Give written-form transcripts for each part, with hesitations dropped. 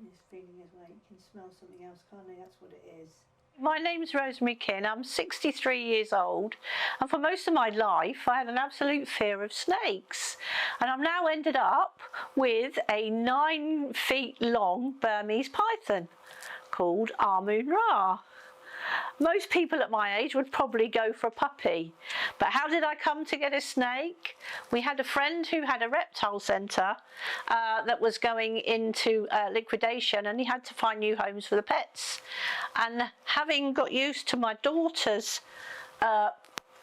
He's feeling his way. You can smell something else, can't you? That's what it is. My name's Rosie Kin. I'm 63 years old, and for most of my life I had an absolute fear of snakes, and I've now ended up with a 9 feet long Burmese python called Amun Ra. Most people at my age would probably go for a puppy, but how did I come to get a snake? We had a friend who had a reptile centre that was going into liquidation, and he had to find new homes for the pets. And having got used to my daughter's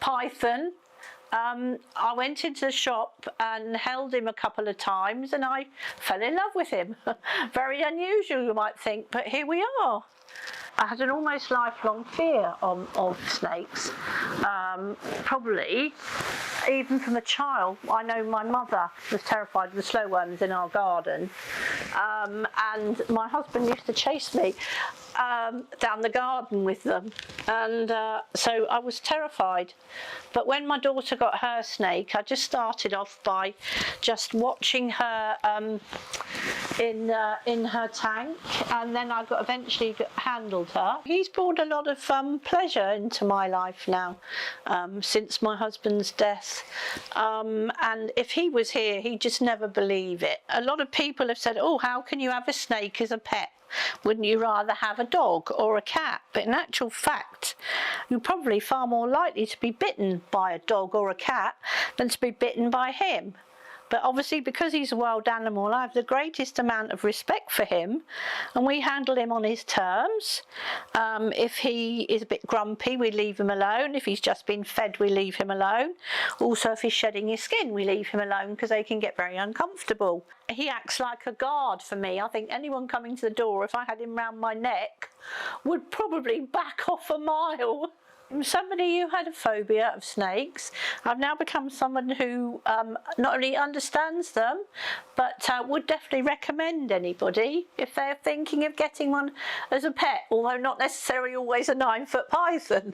python, I went into the shop and held him a couple of times, and I fell in love with him. Very unusual, you might think, but here we are. I had an almost lifelong fear of snakes, probably even from a child. I know my mother was terrified of the slow worms in our garden, and my husband used to chase me down the garden with them, and so I was terrified. But when my daughter got her snake, I just started off by just watching her in her tank, and then I eventually handled her. He's brought a lot of pleasure into my life now since my husband's death, and if he was here, he'd just never believe it. A lot of people have said, oh, how can you have a snake as a pet? Wouldn't you rather have a dog or a cat? But in actual fact, you're probably far more likely to be bitten by a dog or a cat than to be bitten by him. But obviously, because he's a wild animal, I have the greatest amount of respect for him, and we handle him on his terms. If he is a bit grumpy, we leave him alone. If he's just been fed, we leave him alone. Also, if he's shedding his skin, we leave him alone because they can get very uncomfortable. He acts like a guard for me. I think anyone coming to the door, if I had him round my neck, would probably back off a mile. Somebody who had a phobia of snakes, I've now become someone who not only understands them, but would definitely recommend anybody if they're thinking of getting one as a pet, although not necessarily always a 9-foot python.